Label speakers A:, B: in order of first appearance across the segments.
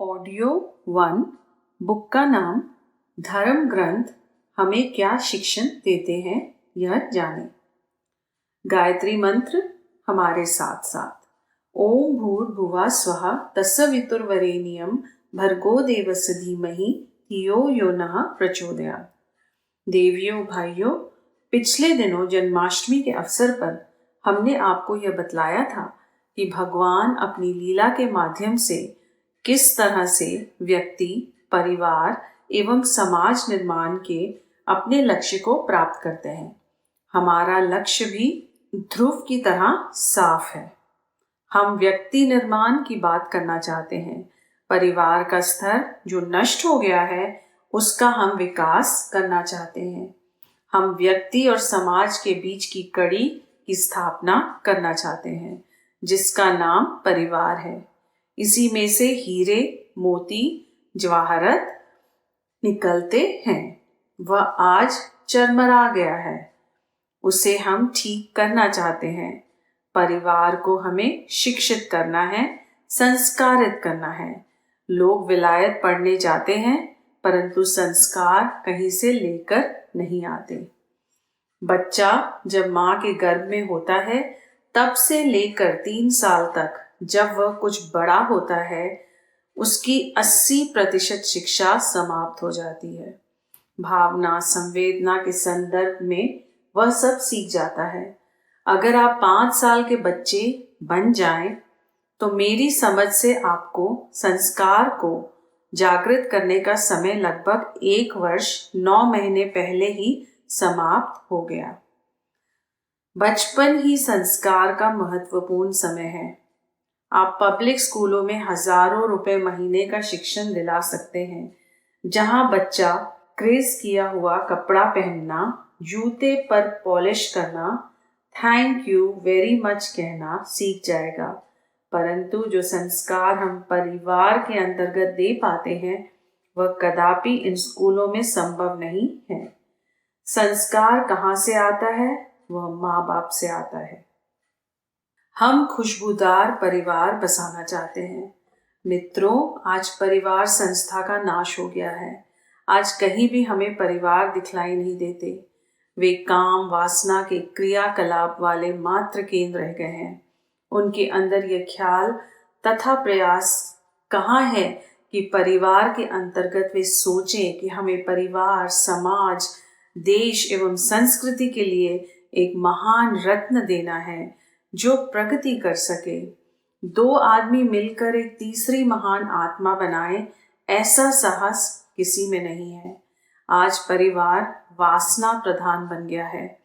A: Audio 1 book का नाम धर्म ग्रंथ हमें क्या शिक्षण देते हैं यह जानें। गायत्री मंत्र हमारे साथ साथ। ओम भूर्भुवः स्वः तत्सवितुर्वरेण्यं भर्गो देवस्य धीमहि धियो यो नः प्रचोदयात्। देवियों भाइयों, पिछले दिनों जन्माष्टमी के अवसर पर हमने आपको यह बतलाया था कि भगवान अपनी लीला के माध्यम से किस तरह से व्यक्ति, परिवार एवं समाज निर्माण के अपने लक्ष्य को प्राप्त करते हैं। हमारा लक्ष्य भी ध्रुव की तरह साफ है। हम व्यक्ति निर्माण की बात करना चाहते हैं। परिवार का स्तर जो नष्ट हो गया है उसका हम विकास करना चाहते हैं। हम व्यक्ति और समाज के बीच की कड़ी की स्थापना करना चाहते हैं जिसका नाम परिवार है। इसी में से हीरे, मोती, जवाहरत निकलते हैं। वह आज चरमरा गया है, उसे हम ठीक करना चाहते हैं। परिवार को हमें शिक्षित करना है, संस्कारित करना है। लोग विलायत पढ़ने जाते हैं परंतु संस्कार कहीं से लेकर नहीं आते। बच्चा जब माँ के गर्भ में होता है तब से लेकर 3 साल तक जब वह कुछ बड़ा होता है उसकी 80% शिक्षा समाप्त हो जाती है। भावना, संवेदना के संदर्भ में वह सब सीख जाता है। अगर आप 5 साल के बच्चे बन जाएं तो मेरी समझ से आपको संस्कार को जागृत करने का समय लगभग 1 वर्ष 9 महीने पहले ही समाप्त हो गया। बचपन ही संस्कार का महत्वपूर्ण समय है। आप पब्लिक स्कूलों में हजारों रुपए महीने का शिक्षण दिला सकते हैं, जहां बच्चा क्रेज किया हुआ कपड़ा पहनना, जूते पर पॉलिश करना, थैंक यू वेरी मच कहना सीख जाएगा। परंतु जो संस्कार हम परिवार के अंतर्गत दे पाते हैं वह कदापि इन स्कूलों में संभव नहीं है। संस्कार कहाँ से आता है? वह माँ बाप से आता है। हम खुशबूदार परिवार बसाना चाहते हैं। मित्रों, आज परिवार संस्था का नाश हो गया है। आज कहीं भी हमें परिवार दिखलाई नहीं देते। वे काम वासना के क्रियाकलाप वाले मात्र केंद्र रह गए हैं। उनके अंदर यह ख्याल तथा प्रयास कहाँ है कि परिवार के अंतर्गत वे सोचें कि हमें परिवार, समाज, देश एवं संस्कृति के लिए एक महान रत्न देना है जो प्रगति कर सके। 2 आदमी मिलकर एक तीसरी महान आत्मा बनाए, ऐसा साहस किसी में नहीं है। आज परिवार वासना प्रधान बन गया है।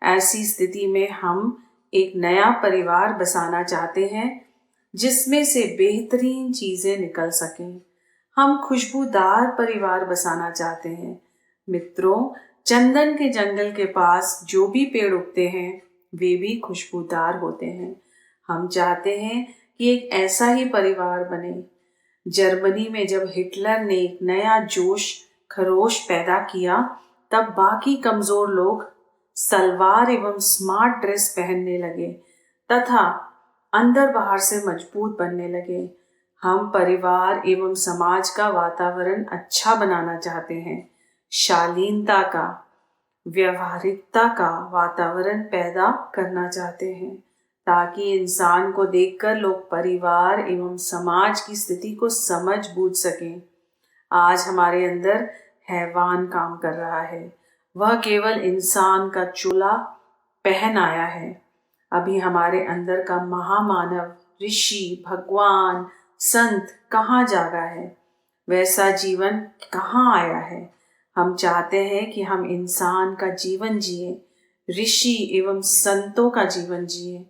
A: ऐसी स्थिति में हम एक नया परिवार बसाना चाहते हैं जिसमें से बेहतरीन चीजें निकल सकें। हम खुशबूदार परिवार बसाना चाहते हैं। मित्रों, चंदन के जंगल के पास जो भी पेड़ उगते हैं वे भी खुशबूदार होते हैं। हम चाहते हैं कि एक ऐसा ही परिवार बने। जर्मनी में जब हिटलर ने एक नया जोश खरोश पैदा किया तब बाकी कमजोर लोग सलवार एवं स्मार्ट ड्रेस पहनने लगे तथा अंदर बाहर से मजबूत बनने लगे। हम परिवार एवं समाज का वातावरण अच्छा बनाना चाहते हैं। शालीनता का, व्यवहारिकता का वातावरण पैदा करना चाहते हैं ताकि इंसान को देखकर लोग परिवार एवं समाज की स्थिति को समझ बूझ सकें। आज हमारे अंदर हैवान काम कर रहा है। वह केवल इंसान का चोला पहन आया है। अभी हमारे अंदर का महामानव, ऋषि, भगवान, संत कहाँ जागा है? वैसा जीवन कहाँ आया है? हम चाहते हैं कि हम इंसान का जीवन जिए, ऋषि एवं संतों का जीवन जिए,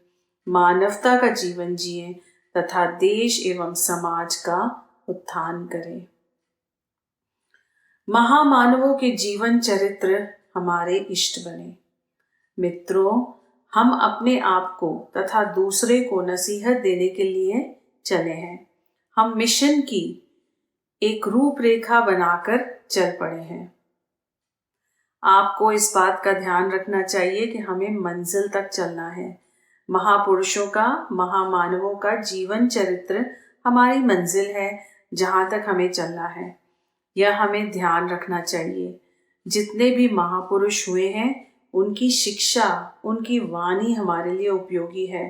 A: मानवता का जीवन जिए तथा देश एवं समाज का उत्थान करें। महामानवों के जीवन चरित्र हमारे इष्ट बने। मित्रों, हम अपने आप को तथा दूसरे को नसीहत देने के लिए चले हैं। हम मिशन की एक रूपरेखा बनाकर चल पड़े हैं। आपको इस बात का ध्यान रखना चाहिए कि हमें मंजिल तक चलना है। महापुरुषों का, महामानवों का जीवन चरित्र हमारी मंजिल है जहाँ तक हमें चलना है। यह हमें ध्यान रखना चाहिए। जितने भी महापुरुष हुए हैं, उनकी शिक्षा, उनकी वाणी हमारे लिए उपयोगी है,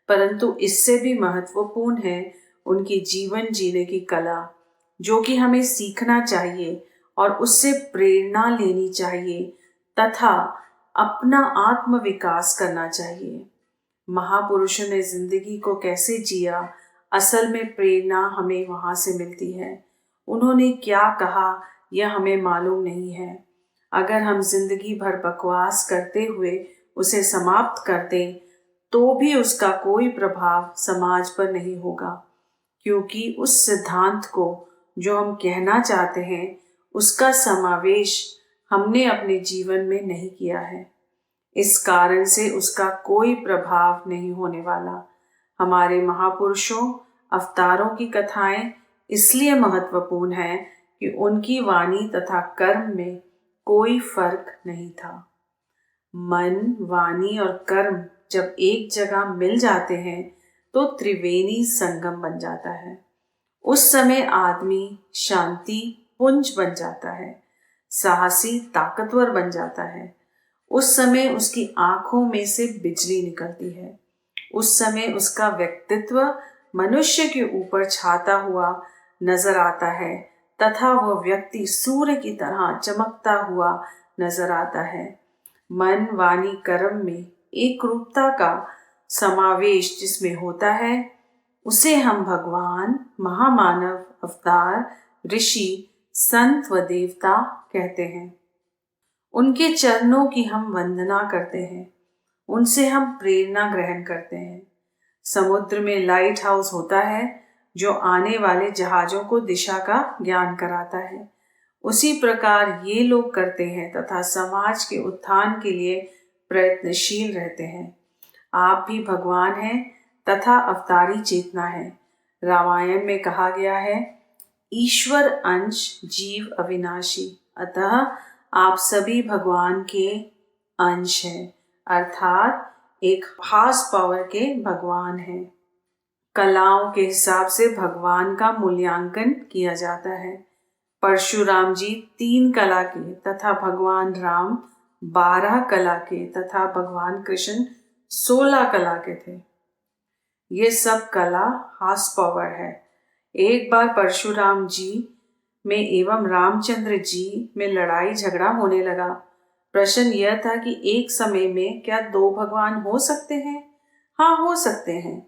A: परंतु इससे भी महत्वपूर्ण है उनकी जीवन जीने की कला, जो कि हमें सीखना चाहिए और उससे प्रेरणा लेनी चाहिए तथा अपना आत्म विकास करना चाहिए। महापुरुषों ने जिंदगी को कैसे जिया, असल में प्रेरणा हमें वहां से मिलती है। उन्होंने क्या कहा यह हमें मालूम नहीं है। अगर हम जिंदगी भर बकवास करते हुए उसे समाप्त कर दें तो भी उसका कोई प्रभाव समाज पर नहीं होगा, क्योंकि उस सिद्धांत को जो हम कहना चाहते हैं उसका समावेश हमने अपने जीवन में नहीं किया है। इस कारण से उसका कोई प्रभाव नहीं होने वाला। हमारे महापुरुषों, अवतारों की कथाएं इसलिए महत्वपूर्ण है कि उनकी वाणी तथा कर्म में कोई फर्क नहीं था। मन, वाणी और कर्म जब एक जगह मिल जाते हैं तो त्रिवेणी संगम बन जाता है। उस समय आदमी शांति पुंज बन जाता है, साहसी ताकतवर बन जाता है। उस समय उसकी आंखों में से बिजली निकलती है। उस समय उसका व्यक्तित्व मनुष्य के ऊपर छाता हुआ नजर आता है तथा वह व्यक्ति सूर्य की तरह चमकता हुआ नजर आता है। मन, वाणी, कर्म में एक रूपता का समावेश जिसमें होता है, उसे हम भगवान, महामानव, अवतार, ऋषि, संत व देवता कहते हैं। उनके चरणों की हम वंदना करते हैं, उनसे हम प्रेरणा ग्रहण करते हैं। समुद्र में लाइट हाउस होता है जो आने वाले जहाजों को दिशा का ज्ञान कराता है। उसी प्रकार ये लोग करते हैं तथा समाज के उत्थान के लिए प्रयत्नशील रहते हैं। आप भी भगवान हैं तथा अवतारी चेतना है। रामायण में कहा गया है, ईश्वर अंश जीव अविनाशी, अतः आप सभी भगवान के अंश हैं, अर्थात एक खास पावर के भगवान हैं। कलाओं के हिसाब से भगवान का मूल्यांकन किया जाता है। परशुराम जी 3 कला के तथा भगवान राम 12 कला के तथा भगवान कृष्ण 16 कला के थे। ये सब कला हास पावर है। एक बार परशुराम जी में एवं रामचंद्र जी में लड़ाई झगड़ा होने लगा। प्रश्न यह था कि एक समय में क्या 2 भगवान हो सकते हैं? हाँ, हो सकते हैं।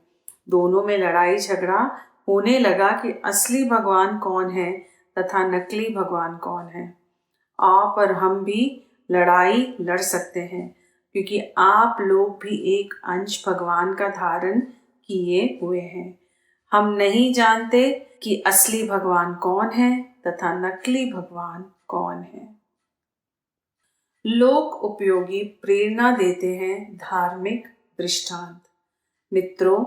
A: दोनों में लड़ाई झगड़ा होने लगा कि असली भगवान कौन है तथा नकली भगवान कौन है। आप और हम भी लड़ाई लड़ सकते हैं, क्योंकि आप लोग भी एक अंश भगवान का धारण किए हुए हैं। हम नहीं जानते कि असली भगवान कौन है तथा नकली भगवान कौन है। लोक उपयोगी प्रेरणा देते हैं धार्मिक दृष्टांत। मित्रों,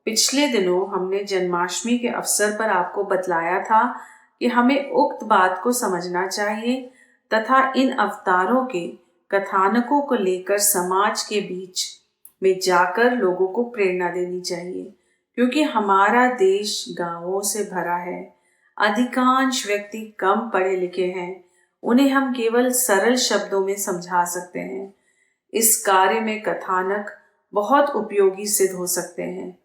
A: पिछले दिनों हमने जन्माष्टमी के अवसर पर आपको बतलाया था कि हमें उक्त बात को समझना चाहिए तथा इन अवतारों के कथानकों को लेकर समाज के बीच में जाकर लोगों को प्रेरणा देनी चाहिए, क्योंकि हमारा देश गांवों से भरा है। अधिकांश व्यक्ति कम पढ़े लिखे हैं, उन्हें हम केवल सरल शब्दों में समझा सकते हैं। इस कार्य में कथानक बहुत उपयोगी सिद्ध हो सकते हैं।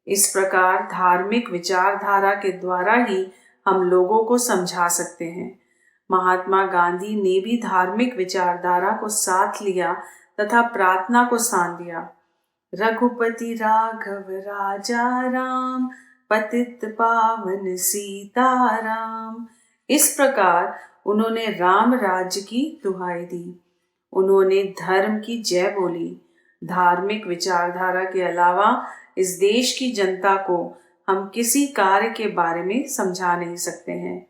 A: इस प्रकार धार्मिक विचारधारा के द्वारा ही हम लोगों को समझा सकते हैं। महात्मा गांधी ने भी धार्मिक विचारधारा को साथ लिया तथा प्रार्थना को सान दिया। रघुपति राघव राजा राम, पतित पावन सीताराम। इस प्रकार उन्होंने राम राज्य की दुहाई दी। उन्होंने धर्म की जय बोली। धार्मिक विचारधारा के अलावा इस देश की जनता को हम किसी कार्य के बारे में समझा नहीं सकते हैं।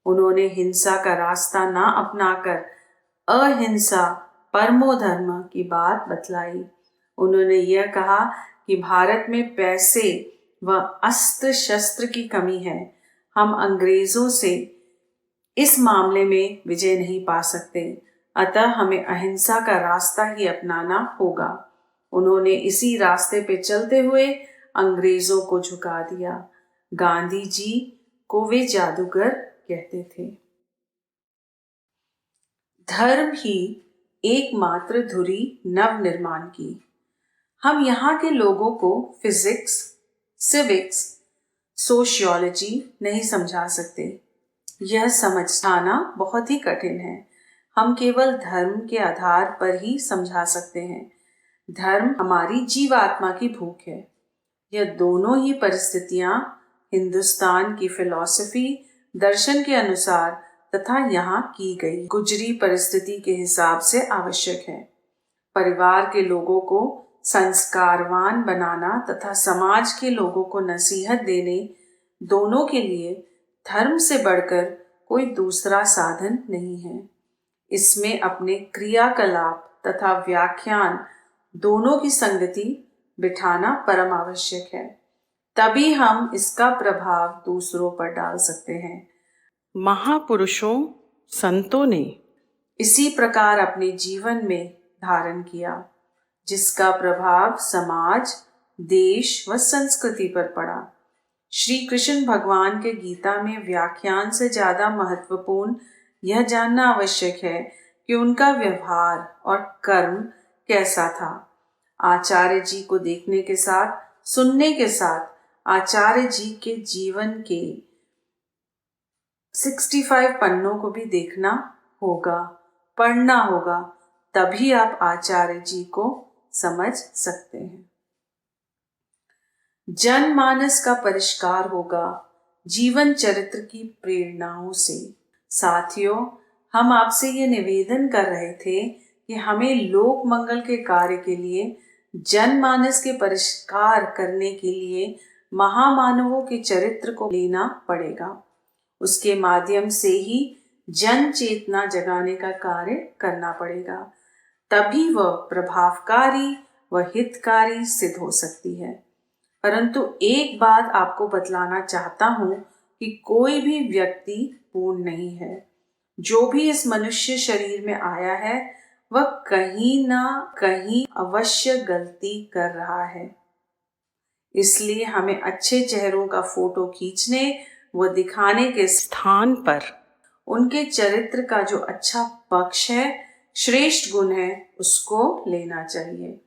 A: उन्होंने हिंसा का रास्ता ना अपनाकर अहिंसा परमो धर्म की बात बतलाई। उन्होंने यह कहा कि भारत में पैसे व अस्त्र शस्त्र की कमी है। हम अंग्रेजों से इस मामले में विजय नहीं पा सकते, अतः हमें अहिंसा का रास्ता ही अपनाना होगा। उन्होंने इसी रास्ते पे चलते हुए अंग्रेजों को झुका दिया। गांधी जी को वे जादूगर कहते थे। धर्म ही एकमात्र धुरी नव निर्माण की। हम यहाँ के लोगों को फिजिक्स, सिविक्स, सोशियोलॉजी नहीं समझा सकते। यह समझाना बहुत ही कठिन है। हम केवल धर्म के आधार पर ही समझा सकते हैं। धर्म हमारी जीवात्मा की भूख है। यह दोनों ही परिस्थितियां हिंदुस्तान की फिलॉसफी, दर्शन के अनुसार तथा यहाँ की गई गुजरी परिस्थिति के हिसाब से आवश्यक है। परिवार के लोगों को संस्कारवान बनाना तथा समाज के लोगों को नसीहत देने, दोनों के लिए धर्म से बढ़कर कोई दूसरा साधन नहीं है। इसमें अपने क्रियाकलाप तथा व्याख्यान दोनों की संगति बिठाना परम आवश्यक है। तभी हम इसका प्रभाव दूसरों पर डाल सकते हैं। महापुरुषों, संतों ने इसी प्रकार अपने जीवन में धारण किया, जिसका प्रभाव समाज, देश व संस्कृति पर पड़ा। श्री कृष्ण भगवान के गीता में व्याख्यान से ज्यादा महत्वपूर्ण यह जानना आवश्यक है कि उनका व्यवहार और कर्म कैसा था। आचार्य जी को देखने के साथ, सुनने के साथ आचार्य जी के जीवन के 65 पन्नों को भी देखना होगा, पढ़ना होगा, तभी आप आचार्य जी को समझ सकते हैं। जनमानस का परिष्कार होगा जीवन चरित्र की प्रेरणाओं से। साथियों, हम आपसे ये निवेदन कर रहे थे कि हमें लोक मंगल के कार्य के लिए, जनमानस के परिष्कार करने के लिए महामानवों के चरित्र को लेना पड़ेगा। उसके माध्यम से ही जन चेतना जगाने का कार्य करना पड़ेगा। तभी वह प्रभावकारी व हितकारी सिद्ध हो सकती है। परंतु एक बात आपको बतलाना चाहता हूं कि कोई भी व्यक्ति पूर्ण नहीं है। जो भी इस मनुष्य शरीर में आया है वह कहीं ना कहीं अवश्य गलती कर रहा है। इसलिए हमें अच्छे चेहरों का फोटो खींचने व दिखाने के स्थान पर उनके चरित्र का जो अच्छा पक्ष है, श्रेष्ठ गुण है, उसको लेना चाहिए।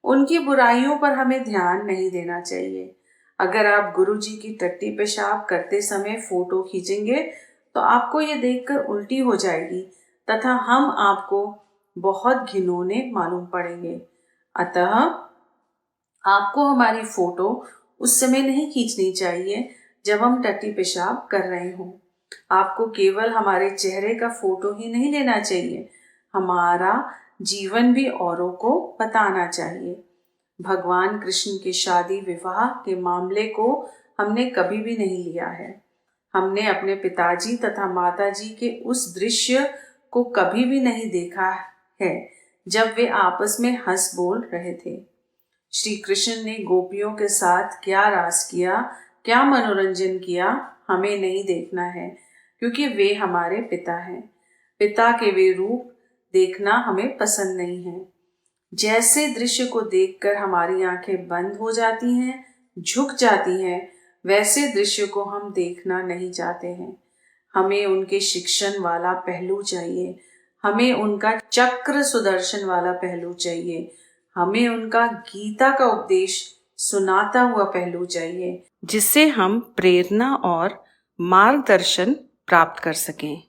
A: उनकी बुराइयों पर हमें ध्यान नहीं देना चाहिए। अगर आप गुरु जी की टट्टी पेशाब करते समय फोटो खींचेंगे तो आपको ये देखकर उल्टी हो जाएगी तथा हम आपको बहुत घिनौने मालूम पड़ेंगे। अतः आपको हमारी फोटो उस समय नहीं खींचनी चाहिए जब हम टट्टी पेशाब कर रहे हों। आपको केवल हमारे चेहरे का फोटो ही नहीं लेना चाहिए, हमारा जीवन भी औरों को बताना चाहिए। भगवान कृष्ण के शादी विवाह के मामले को हमने कभी भी नहीं लिया है। हमने अपने पिताजी तथा माताजी के उस दृश्य को कभी भी नहीं देखा है जब वे आपस में हंस बोल रहे थे। श्री कृष्ण ने गोपियों के साथ क्या रास किया, क्या मनोरंजन किया, हमें नहीं देखना है, क्योंकि वे हमारे पिता हैं। पिता के वे रूप देखना हमें पसंद नहीं है। जैसे दृश्य को देखकर हमारी आंखें बंद हो जाती हैं, झुक जाती हैं, वैसे दृश्य को हम देखना नहीं चाहते हैं। हमें उनके शिक्षण वाला पहलू चाहिए, हमें उनका चक्र सुदर्शन वाला पहलू चाहिए, हमें उनका गीता का उपदेश सुनाता हुआ पहलू चाहिए, जिससे हम प्रेरणा और मार्गदर्शन प्राप्त कर सकें।